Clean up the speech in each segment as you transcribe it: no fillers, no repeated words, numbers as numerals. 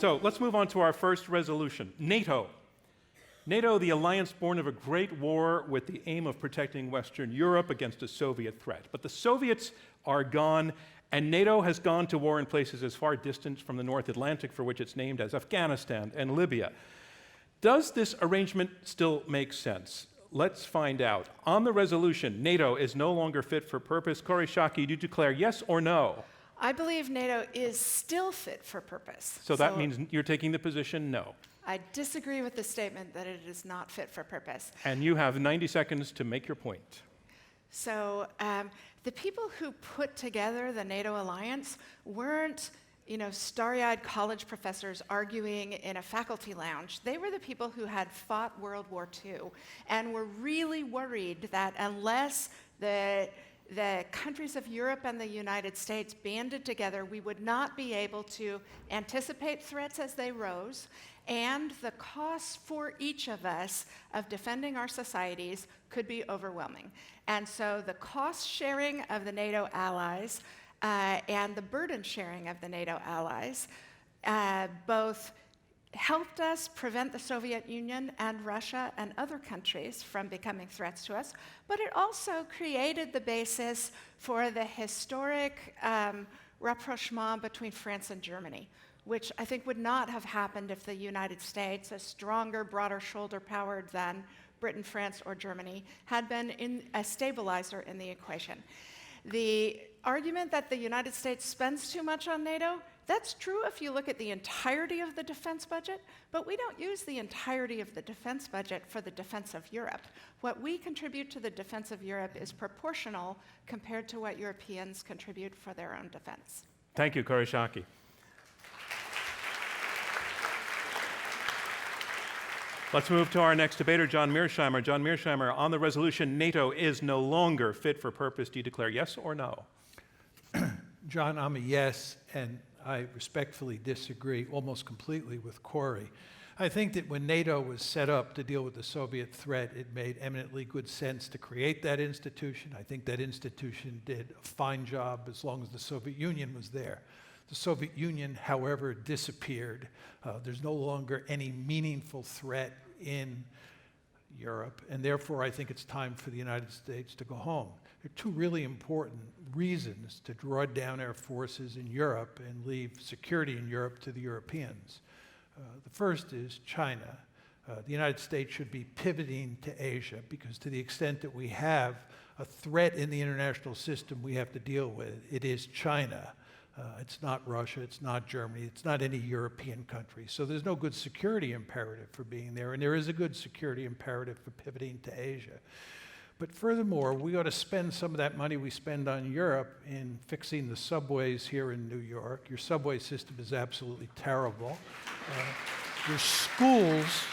So let's move on to our first resolution, NATO. NATO, the alliance born of a great war with the aim of protecting Western Europe against a Soviet threat. But the Soviets are gone, and NATO has gone to war in places as far distant from the North Atlantic for which it's named as Afghanistan and Libya. Does this arrangement still make sense? Let's find out. On the resolution, NATO is no longer fit for purpose, Kori Schake, do you declare yes or no? I believe NATO is still fit for purpose. So that means you're taking the position no. I disagree with the statement that it is not fit for purpose. And you have 90 seconds to make your point. So the people who put together the NATO alliance weren't starry-eyed college professors arguing in a faculty lounge. They were the people who had fought World War II and were really worried that unless the countries of Europe and the United States banded together, we would not be able to anticipate threats as they rose, and the costs for each of us of defending our societies could be overwhelming. And so the cost sharing of the NATO allies and the burden sharing of the NATO allies both helped us prevent the Soviet Union and Russia and other countries from becoming threats to us, but it also created the basis for the historic rapprochement between France and Germany, which I think would not have happened if the United States, a stronger, broader shoulder power than Britain, France, or Germany, had been a stabilizer in the equation. The argument that the United States spends too much on NATO, that's true if you look at the entirety of the defense budget, but we don't use the entirety of the defense budget for the defense of Europe. What we contribute to the defense of Europe is proportional compared to what Europeans contribute for their own defense. Thank you, Kori Schake. Let's move to our next debater, John Mearsheimer. John Mearsheimer, on the resolution, NATO is no longer fit for purpose, do you declare yes or no? John, I'm a yes, and I respectfully disagree almost completely with Kori. I think that when NATO was set up to deal with the Soviet threat, it made eminently good sense to create that institution. I think that institution did a fine job as long as the Soviet Union was there. The Soviet Union, however, disappeared. There's no longer any meaningful threat in Europe, and therefore I think it's time for the United States to go home. There are two really important reasons to draw down our forces in Europe and leave security in Europe to the Europeans. The first is China. The United States should be pivoting to Asia, because to the extent that we have a threat in the international system we have to deal with, it is China. It's not Russia, it's not Germany, it's not any European country. So there's no good security imperative for being there, and there is a good security imperative for pivoting to Asia. But furthermore, we ought to spend some of that money we spend on Europe in fixing the subways here in New York. Your subway system is absolutely terrible. Your schools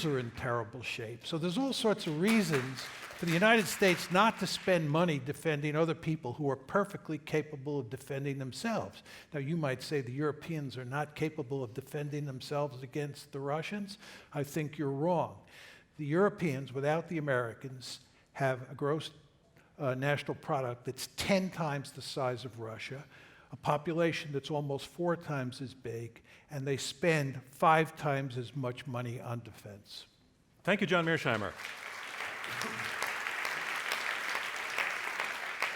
are in terrible shape. So there's all sorts of reasons for the United States not to spend money defending other people who are perfectly capable of defending themselves. Now, you might say the Europeans are not capable of defending themselves against the Russians. I think you're wrong. The Europeans, without the Americans, have a gross national product that's 10 times the size of Russia, a population that's almost 4 times as big, and they spend 5 times as much money on defense. Thank you, John Mearsheimer.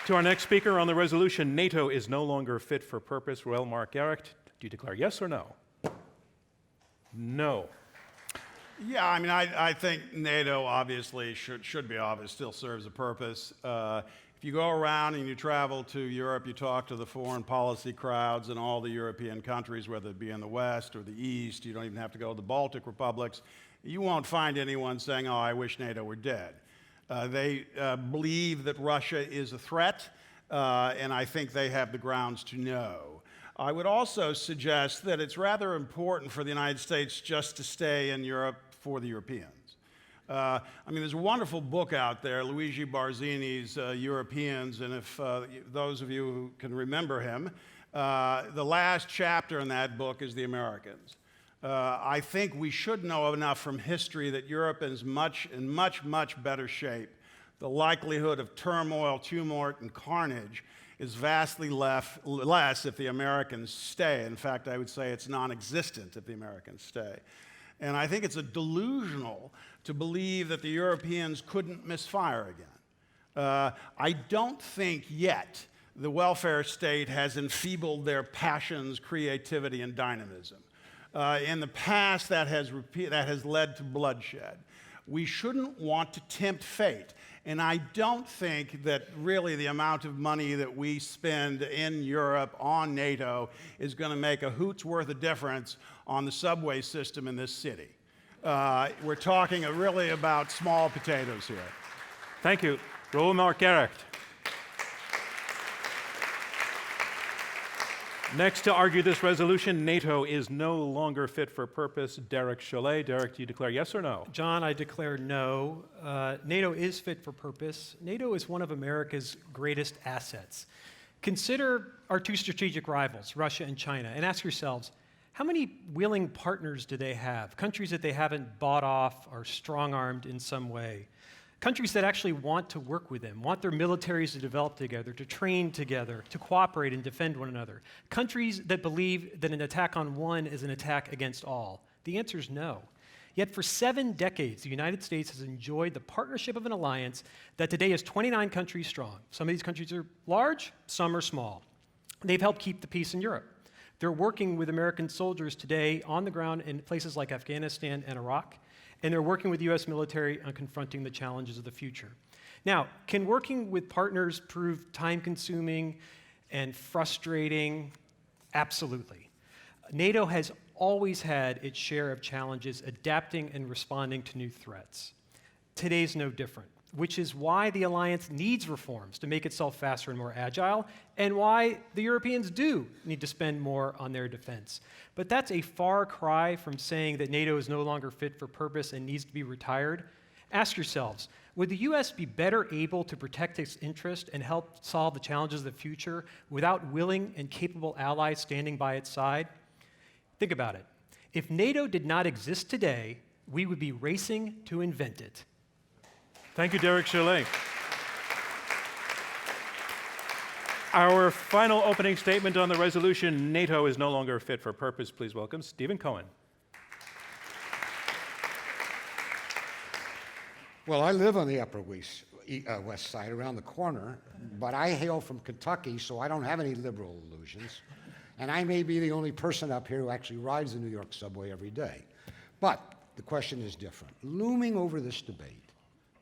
To our next speaker on the resolution, NATO is no longer fit for purpose, Reuel, Marc, Gerecht, do you declare yes or no? No. Yeah, I mean, I think NATO obviously should be obvious, still serves a purpose. If you go around and you travel to Europe, you talk to the foreign policy crowds in all the European countries, whether it be in the West or the East, you don't even have to go to the Baltic republics, you won't find anyone saying, oh, I wish NATO were dead. They believe that Russia is a threat, and I think they have the grounds to know. I would also suggest that it's rather important for the United States just to stay in Europe for the Europeans. I mean, there's a wonderful book out there, Luigi Barzini's Europeans, and if those of you who can remember him, the last chapter in that book is the Americans. I think we should know enough from history that Europe is in much better shape. The likelihood of turmoil, tumult, and carnage is vastly less if the Americans stay. In fact, I would say it's non-existent if the Americans stay. And I think it's delusional to believe that the Europeans couldn't misfire again. I don't think yet the welfare state has enfeebled their passions, creativity, and dynamism. In the past, that has led to bloodshed. We shouldn't want to tempt fate. And I don't think that really the amount of money that we spend in Europe on NATO is going to make a hoot's worth of difference on the subway system in this city. We're talking really about small potatoes here. Thank you. Reuel, Marc, Gerecht. Next to argue this resolution, NATO is no longer fit for purpose. Chollet. Derek, do you declare yes or no? John, I declare no. NATO is fit for purpose. NATO is one of America's greatest assets. Consider our two strategic rivals, Russia and China, and ask yourselves, how many willing partners do they have? Countries that they haven't bought off or strong-armed in some way. Countries that actually want to work with them, want their militaries to develop together, to train together, to cooperate and defend one another. Countries that believe that an attack on one is an attack against all. The answer is no. Yet for 7 decades, the United States has enjoyed the partnership of an alliance that today is 29 countries strong. Some of these countries are large, some are small. They've helped keep the peace in Europe. They're working with American soldiers today on the ground in places like Afghanistan and Iraq, and they're working with the U.S. military on confronting the challenges of the future. Now, can working with partners prove time-consuming and frustrating? Absolutely. NATO has always had its share of challenges adapting and responding to new threats. Today's no different, which is why the alliance needs reforms to make itself faster and more agile, and why the Europeans do need to spend more on their defense. But that's a far cry from saying that NATO is no longer fit for purpose and needs to be retired. Ask yourselves, would the U.S. be better able to protect its interest and help solve the challenges of the future without willing and capable allies standing by its side? Think about it. If NATO did not exist today, we would be racing to invent it. Thank you, Derek Chollet. Our final opening statement on the resolution, NATO is no longer fit for purpose. Please welcome Stephen Cohen. Well, I live on the Upper West Side, around the corner, but I hail from Kentucky, so I don't have any liberal illusions. And I may be the only person up here who actually rides the New York subway every day. But the question is different. Looming over this debate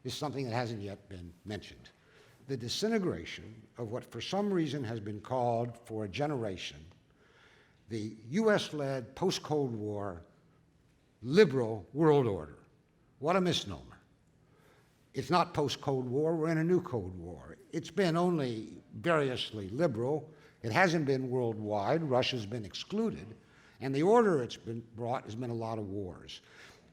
is something that hasn't yet been mentioned. The disintegration of what for some reason has been called for a generation, the US-led post-Cold War liberal world order. What a misnomer. It's not post-Cold War, we're in a new Cold War. It's been only variously liberal. It hasn't been worldwide. Russia's been excluded. And the order it's been brought has been a lot of wars.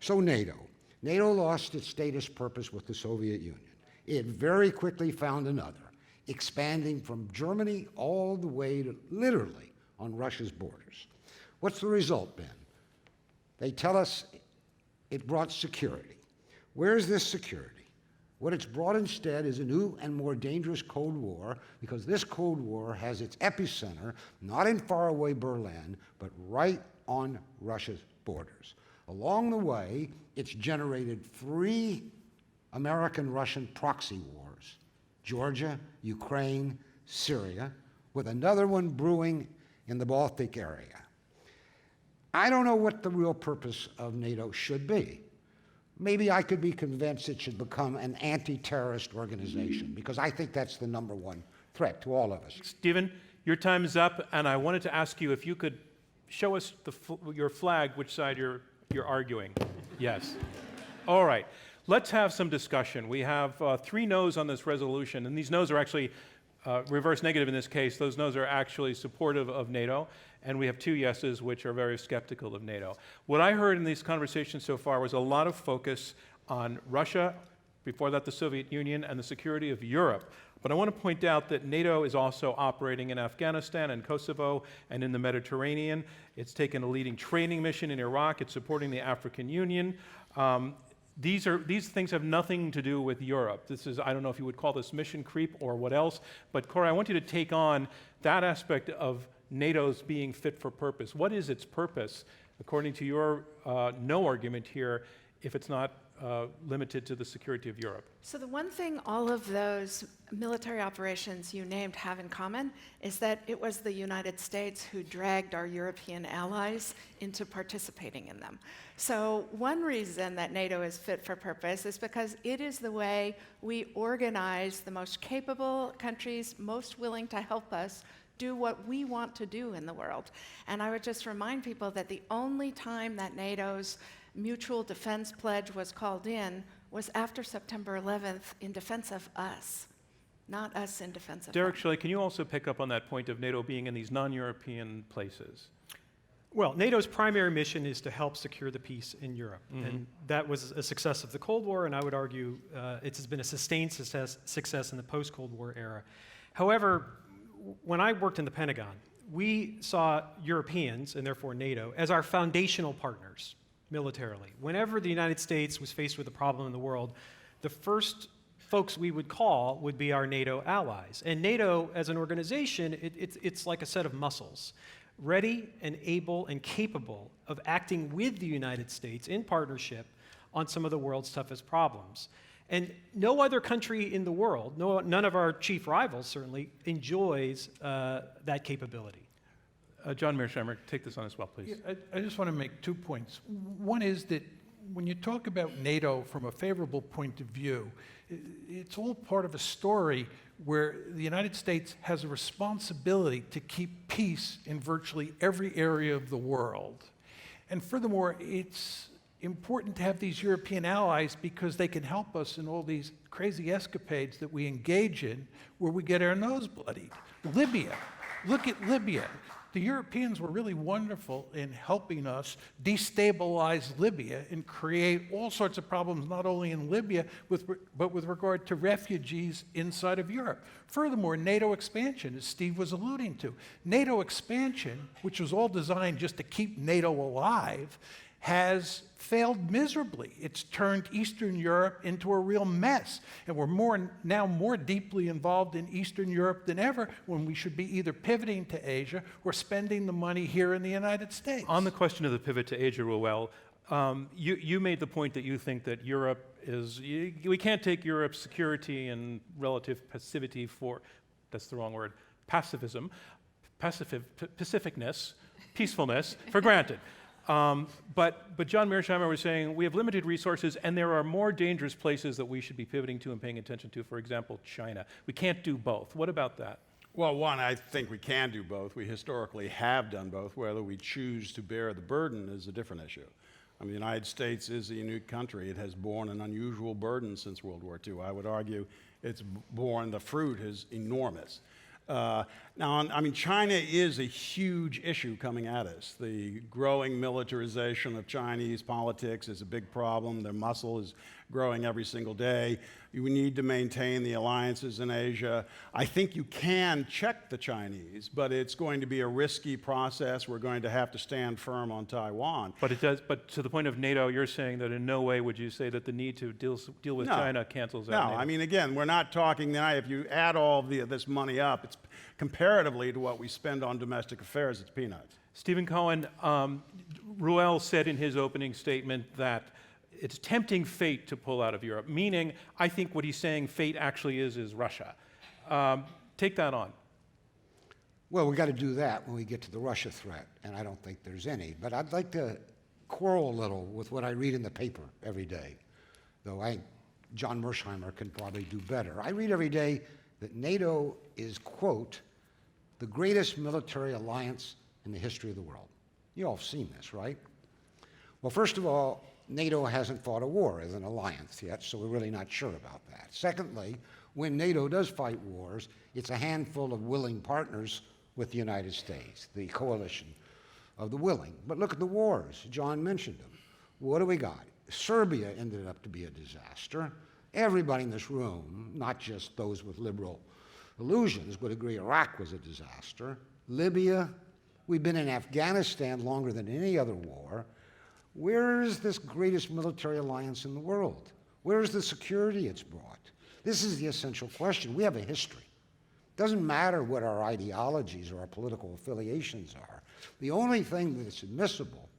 So NATO. NATO lost its status purpose with the Soviet Union. It very quickly found another, expanding from Germany all the way to literally on Russia's borders. What's the result been? They tell us it brought security. Where's this security? What it's brought instead is a new and more dangerous Cold War, because this Cold War has its epicenter not in faraway Berlin, but right on Russia's borders. Along the way, it's generated 3 American-Russian proxy wars: Georgia, Ukraine, Syria, with another one brewing in the Baltic area. I don't know what the real purpose of NATO should be. Maybe I could be convinced it should become an anti-terrorist organization, because I think that's the #1 threat to all of us. Stephen, your time is up, and I wanted to ask you if you could show us your flag, which side you're arguing. Yes. All right. Let's have some discussion. We have 3 no's on this resolution, and these no's are actually reverse negative in this case. Those no's are actually supportive of NATO, and we have 2 yeses, which are very skeptical of NATO. What I heard in these conversations so far was a lot of focus on Russia, before that the Soviet Union, and the security of Europe. But I want to point out that NATO is also operating in Afghanistan and Kosovo and in the Mediterranean. It's taken a leading training mission in Iraq. It's supporting the African Union. These things have nothing to do with Europe. This is, I don't know if you would call this mission creep or what else, but Cory, I want you to take on that aspect of NATO's being fit for purpose. What is its purpose, according to your no argument here, if it's not limited to the security of Europe? So the one thing all of those military operations you named have in common is that it was the United States who dragged our European allies into participating in them. So one reason that NATO is fit for purpose is because it is the way we organize the most capable countries most willing to help us do what we want to do in the world. And I would just remind people that the only time that NATO's mutual defense pledge was called in was after September 11th in defense of us, not us in defense of Derek them. Chollet, can you also pick up on that point of NATO being in these non-European places? Well, NATO's primary mission is to help secure the peace in Europe. And that was a success of the Cold War, and I would argue it has been a sustained success in the post-Cold War era. However, when I worked in the Pentagon, we saw Europeans, and therefore NATO, as our foundational partners militarily. Whenever the United States was faced with a problem in the world, the first folks we would call would be our NATO allies. And NATO, as an organization, it's like a set of muscles, ready and able and capable of acting with the United States in partnership on some of the world's toughest problems. And no other country in the world, none of our chief rivals certainly, enjoys that capability. John Mearsheimer, take this on as well, please. Yeah, I just want to make 2 points. One is that when you talk about NATO from a favorable point of view, it's all part of a story where the United States has a responsibility to keep peace in virtually every area of the world. And furthermore, it's important to have these European allies because they can help us in all these crazy escapades that we engage in where we get our nose bloodied. Libya, look at Libya. The Europeans were really wonderful in helping us destabilize Libya and create all sorts of problems, not only in Libya, but with regard to refugees inside of Europe. Furthermore, NATO expansion, as Steve was alluding to. NATO expansion, which was all designed just to keep NATO alive, has failed miserably. It's turned Eastern Europe into a real mess. And we're now more deeply involved in Eastern Europe than ever, when we should be either pivoting to Asia or spending the money here in the United States. On the question of the pivot to Asia, Reuel, you made the point that you think that Europe is, we can't take Europe's security and relative passivity for, that's the wrong word, pacificness, peacefulness for granted. But John Mearsheimer was saying we have limited resources and there are more dangerous places that we should be pivoting to and paying attention to, for example, China. We can't do both. What about that? Well, one, I think we can do both. We historically have done both. Whether we choose to bear the burden is a different issue. I mean, the United States is a unique country. It has borne an unusual burden since World War II. I would argue it's borne, the fruit is enormous. Now, I mean, China is a huge issue coming at us. The growing militarization of Chinese politics is a big problem. Their muscle is growing every single day. We need to maintain the alliances in Asia. I think you can check the Chinese, but it's going to be a risky process. We're going to have to stand firm on Taiwan. But it does. But to the point of NATO, you're saying that in no way would you say that the need to deal with China cancels out NATO. I mean, again, we're not talking now. If you add all this money up, it's comparatively to what we spend on domestic affairs, it's peanuts. Stephen Cohen, Reuel said in his opening statement that it's tempting fate to pull out of Europe, meaning I think what he's saying fate actually is Russia. Take that on. Well, we got to do that when we get to the Russia threat, and I don't think there's any. But I'd like to quarrel a little with what I read in the paper every day, though John Mearsheimer can probably do better. I read every day that NATO is, quote, the greatest military alliance in the history of the world. You all have seen this, right? Well, first of all, NATO hasn't fought a war as an alliance yet, so we're really not sure about that. Secondly, when NATO does fight wars, it's a handful of willing partners with the United States, the coalition of the willing. But look at the wars. John mentioned them. What do we got? Serbia ended up to be a disaster. Everybody in this room, not just those with liberal illusions, would agree Iraq was a disaster. Libya, we've been in Afghanistan longer than any other war. Where is this greatest military alliance in the world? Where is the security it's brought? This is the essential question. We have a history. It doesn't matter what our ideologies or our political affiliations are. The only thing that's admissible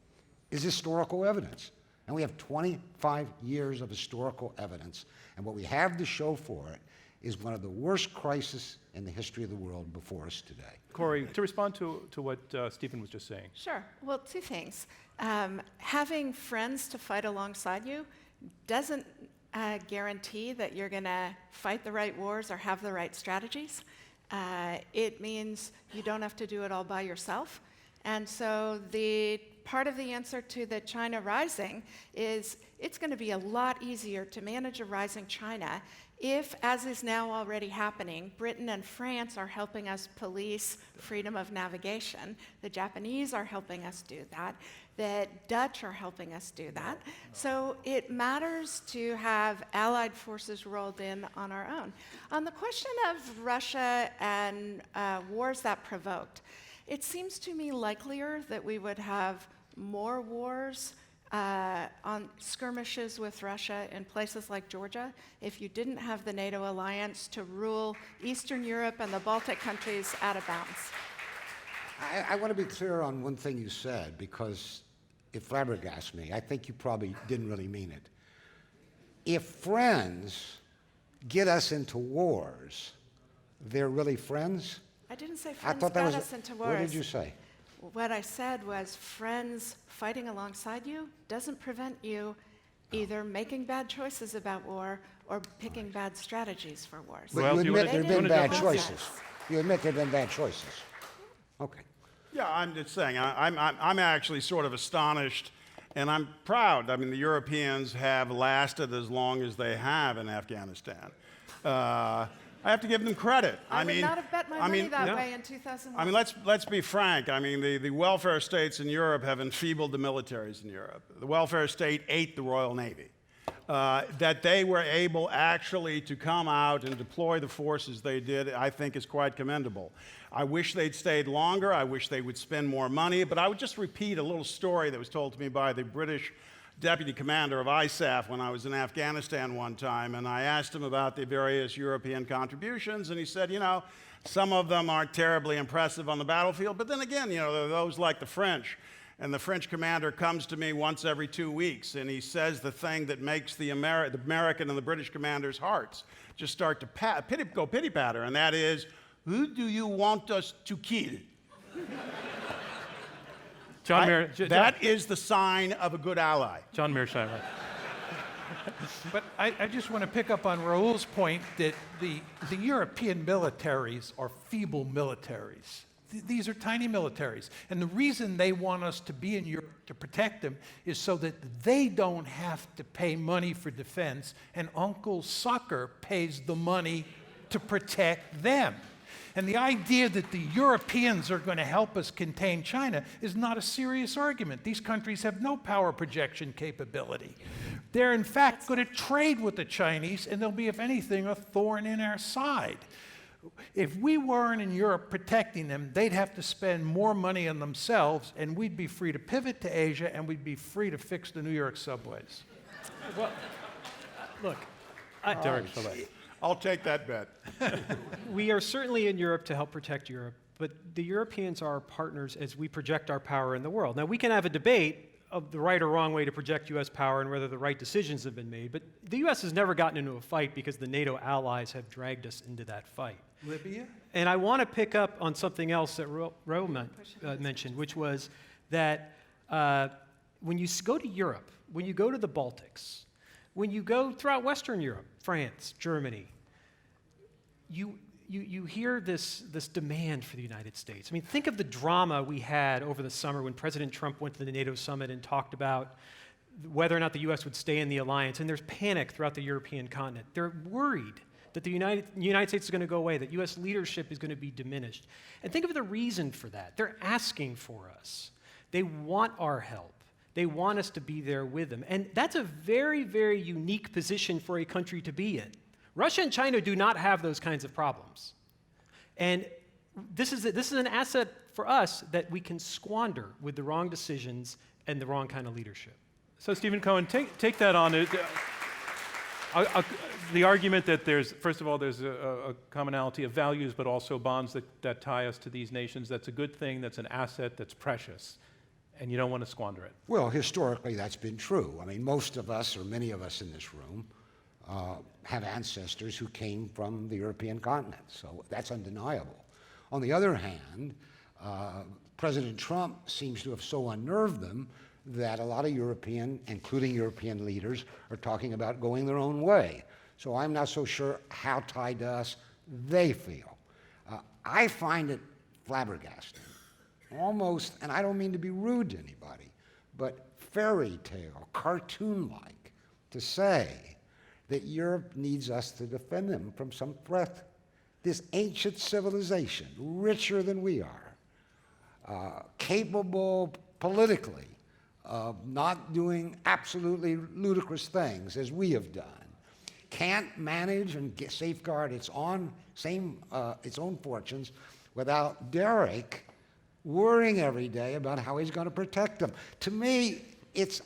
is historical evidence. And we have 25 years of historical evidence. And what we have to show for it is one of the worst crises in the history of the world before us today. Corey, to respond to what Stephen was just saying. Sure. Well, two things. Having friends to fight alongside you doesn't guarantee that you're going to fight the right wars or have the right strategies. It means you don't have to do it all by yourself. And so the part of the answer to the China rising is it's going to be a lot easier to manage a rising China if, as is now already happening, Britain and France are helping us police freedom of navigation, the Japanese are helping us do that, the Dutch are helping us do that. So it matters to have allied forces rolled in on our own. On the question of Russia and wars that provoked, it seems to me likelier that we would have more wars on skirmishes with Russia in places like Georgia if you didn't have the NATO alliance to rule Eastern Europe and the Baltic countries out of bounds. I want to be clear on one thing you said, because it flabbergasted me. I think you probably didn't really mean it. If friends get us into wars, they're really friends? I didn't say I friends thought that got was. us into wars. What did you say? What I said was friends fighting alongside you doesn't prevent you either making bad choices about war or picking bad strategies for wars. But Well, you do you admit wanna- there have do you been wanna bad jump in? choices. You admit there have been bad choices. Okay. Yeah, I'm just saying, I'm actually sort of astonished, and I'm proud. I mean, the Europeans have lasted as long as they have in Afghanistan. I have to give them credit. I would not have bet my money that no. way in 2001. I mean, let's be frank. I mean, the welfare states in Europe have enfeebled the militaries in Europe. The welfare state ate the Royal Navy. That they were able actually to come out and deploy the forces they did, I think is quite commendable. I wish they'd stayed longer. I wish they would spend more money. But I would just repeat a little story that was told to me by the British deputy commander of ISAF when I was in Afghanistan one time, and I asked him about the various European contributions, and he said, you know, some of them aren't terribly impressive on the battlefield, but then again, you know, there are those like the French. And the French commander comes to me once every 2 weeks, and he says the thing that makes the American and the British commanders' hearts just start to go pity-patter, and that is, who do you want us to kill? John Mayer, That is the sign of a good ally. John Mearsheimer. But I just want to pick up on Reuel's point that the European militaries are feeble militaries. These are tiny militaries. And the reason they want us to be in Europe to protect them is so that they don't have to pay money for defense, and Uncle Sucker pays the money to protect them. And the idea that the Europeans are going to help us contain China is not a serious argument. These countries have no power projection capability. They're, in fact, going to trade with the Chinese, and they'll be, if anything, a thorn in our side. If we weren't in Europe protecting them, they'd have to spend more money on themselves, and we'd be free to pivot to Asia, and we'd be free to fix the New York subways. Well, look, Derek Chollet. I'll take that bet. we are certainly in Europe to help protect Europe, but the Europeans are our partners as we project our power in the world. Now, we can have a debate of the right or wrong way to project U.S. power and whether the right decisions have been made, but the U.S. has never gotten into a fight because the NATO allies have dragged us into that fight. Libya? And I want to pick up on something else that Reuel mentioned, which was that when you go to Europe, when you go to the Baltics, when you go throughout Western Europe, France, Germany, you hear this demand for the United States. I mean, think of the drama we had over the summer when President Trump went to the NATO summit and talked about whether or not the U.S. would stay in the alliance, and there's panic throughout the European continent. They're worried that the United States is going to go away, that U.S. leadership is going to be diminished. And think of the reason for that. They're asking for us. They want our help. They want us to be there with them. And that's a very, very unique position for a country to be in. Russia and China do not have those kinds of problems. And this is an asset for us that we can squander with the wrong decisions and the wrong kind of leadership. So, Stephen Cohen, take that on. The argument that there's, first of all, there's a commonality of values, but also bonds that tie us to these nations. That's a good thing. That's an asset that's precious, and you don't want to squander it. Well, historically, that's been true. I mean, most of us, or many of us in this room, have ancestors who came from the European continent, so that's undeniable. On the other hand, President Trump seems to have so unnerved them that a lot of European, including European leaders, are talking about going their own way. So I'm not so sure how tied to us they feel. I find it flabbergasting, almost, and I don't mean to be rude to anybody, but fairy tale, cartoon-like, to say that Europe needs us to defend them from some threat. This ancient civilization, richer than we are, capable politically of not doing absolutely ludicrous things as we have done, can't manage and safeguard its own fortunes without Derek worrying every day about how he's going to protect them. To me, it's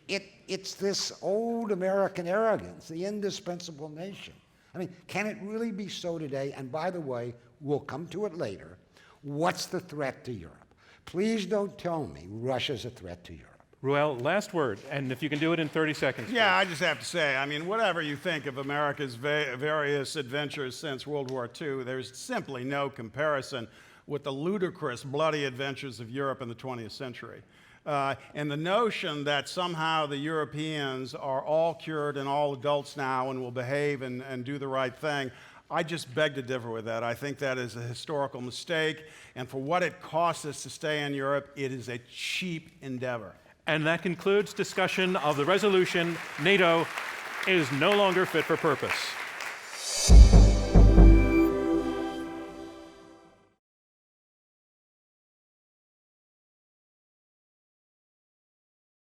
this old American arrogance, the indispensable nation. I mean, can it really be so today? And by the way, we'll come to it later. What's the threat to Europe? Please don't tell me Russia's a threat to Europe. Reuel, last word, and if you can do it in 30 seconds. Yeah, I just have to say, I mean, whatever you think of America's various adventures since World War II, there's simply no comparison with the ludicrous, bloody adventures of Europe in the 20th century. And the notion that somehow the Europeans are all cured and all adults now and will behave and do the right thing, I just beg to differ with that. I think that is a historical mistake, and for what it costs us to stay in Europe, it is a cheap endeavor. And that concludes discussion of the resolution, NATO is no longer fit for purpose.